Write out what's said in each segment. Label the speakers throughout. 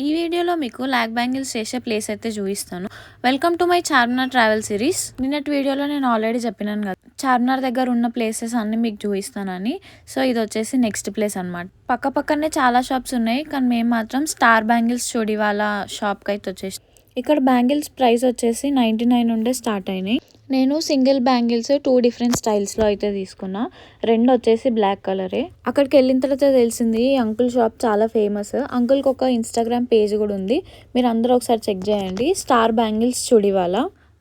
Speaker 1: ఈ వీడియోలో మీకు లాక్ బ్యాంగిల్స్ చేసే ప్లేస్ అయితే చూపిస్తాను. Welcome to my Charminar travel series. నిన్నటి వీడియోలో నేను ఆల్రెడీ చెప్పినాను కదా, చార్మినార్ దగ్గర ఉన్న ప్లేసెస్ అన్ని మీకు చూపిస్తానని. సో ఇది వచ్చేసి నెక్స్ట్ ప్లేస్ అనమాట. పక్కనే చాలా షాప్స్ ఉన్నాయి, కానీ మేము మాత్రం స్టార్ బ్యాంగిల్స్ చూడి వాళ్ళ షాప్కి అయితే వచ్చేసి. ఇక్కడ బ్యాంగిల్స్ ప్రైస్ వచ్చేసి 99 నుండే స్టార్ట్ అయినాయి. నేను సింగిల్ బ్యాంగిల్స్ 2 డిఫరెంట్ స్టైల్స్లో అయితే తీసుకున్నా. రెండు వచ్చేసి బ్లాక్ కలరే. అక్కడికి వెళ్ళిన తర్వాత తెలిసింది ఈ అంకుల్ షాప్ చాలా ఫేమస్. అంకుల్కి ఒక ఇన్స్టాగ్రామ్ పేజ్ కూడా ఉంది, మీరు అందరూ ఒకసారి చెక్ చేయండి. స్టార్ బ్యాంగిల్స్ చూడివాల.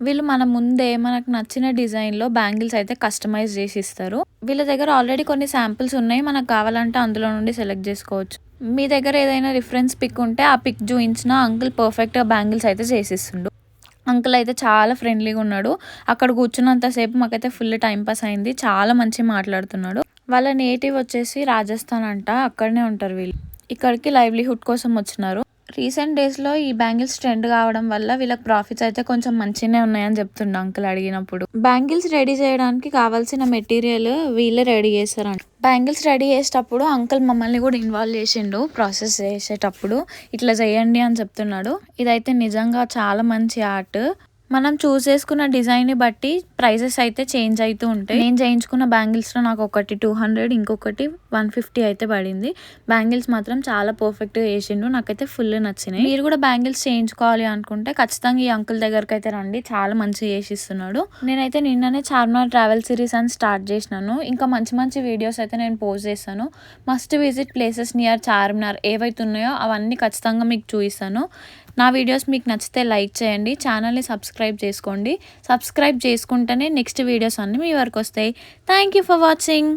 Speaker 1: వీళ్ళు మన ముందే మనకు నచ్చిన డిజైన్లో బ్యాంగిల్స్ అయితే కస్టమైజ్ చేసి ఇస్తారు. వీళ్ళ దగ్గర ఆల్రెడీ కొన్ని శాంపిల్స్ ఉన్నాయి, మనకు కావాలంటే అందులో నుండి సెలెక్ట్ చేసుకోవచ్చు. మీ దగ్గర ఏదైనా రిఫరెన్స్ పిక్ ఉంటే ఆ పిక్ చూపించిన అంకుల్ పర్ఫెక్ట్గా బ్యాంగిల్స్ అయితే చేసిస్తుండు. అంకుల్ అయితే చాలా ఫ్రెండ్లీగా ఉన్నాడు. అక్కడ కూర్చున్నంతసేపు మాకైతే ఫుల్ టైం పాస్ అయింది. చాలా మంచి మాట్లాడుతున్నాడు. వాళ్ళ నేటివ్ వచ్చేసి రాజస్థాన్ అంట, అక్కడనే ఉంటారు వీళ్ళు. ఇక్కడికి లైవ్లీహుడ్ కోసం వచ్చినారు. రీసెంట్ డేస్లో ఈ బ్యాంగిల్స్ ట్రెండ్ కావడం వల్ల వీళ్ళకి ప్రాఫిట్స్ అయితే కొంచెం మంచిగానే ఉన్నాయని చెప్తుండే అంకుల్ అడిగినప్పుడు. బ్యాంగిల్స్ రెడీ చేయడానికి కావాల్సిన మెటీరియల్ వీళ్ళే రెడీ చేస్తారంట. బ్యాంగిల్స్ రెడీ చేసేటప్పుడు అంకుల్ మమ్మల్ని కూడా ఇన్వాల్వ్ చేసిండు. ప్రాసెస్ చేసేటప్పుడు ఇట్లా చేయండి అని చెప్తున్నాడు. ఇదైతే నిజంగా చాలా మంచి ఆర్ట్. మనం చూస్ చేసుకున్న డిజైన్ని బట్టి ప్రైజెస్ అయితే చేంజ్ అవుతూ ఉంటాయి. నేను చేయించుకున్న బ్యాంగిల్స్లో నాకు ఒకటి 200, ఇంకొకటి 150 అయితే పడింది. బ్యాంగిల్స్ మాత్రం చాలా పర్ఫెక్ట్గా వేసిండు, నాకైతే ఫుల్ నచ్చినాయి. మీరు కూడా బ్యాంగిల్స్ చేయించుకోవాలి అనుకుంటే ఖచ్చితంగా ఈ అంకుల్ దగ్గరికి అయితే రండి, చాలా మంచిగా చేసిస్తున్నాడు. నేనైతే నిన్ననే చార్మినార్ ట్రావెల్ సిరీస్ అని స్టార్ట్ చేసినాను. ఇంకా మంచి మంచి వీడియోస్ అయితే నేను పోస్ట్ చేస్తాను. Must visit places near Charminar ఏవైతే ఉన్నాయో అవన్నీ ఖచ్చితంగా మీకు చూపిస్తాను. నా వీడియోస్ మీకు నచ్చితే లైక్ చేయండి, ఛానల్ని సబ్స్క్రైబ్ చేసుకోండి. సబ్స్క్రైబ్ చేసుకుంటేనే నెక్స్ట్ వీడియోస్ అన్నీ మీ వరకు వస్తాయి. Thank you for watching.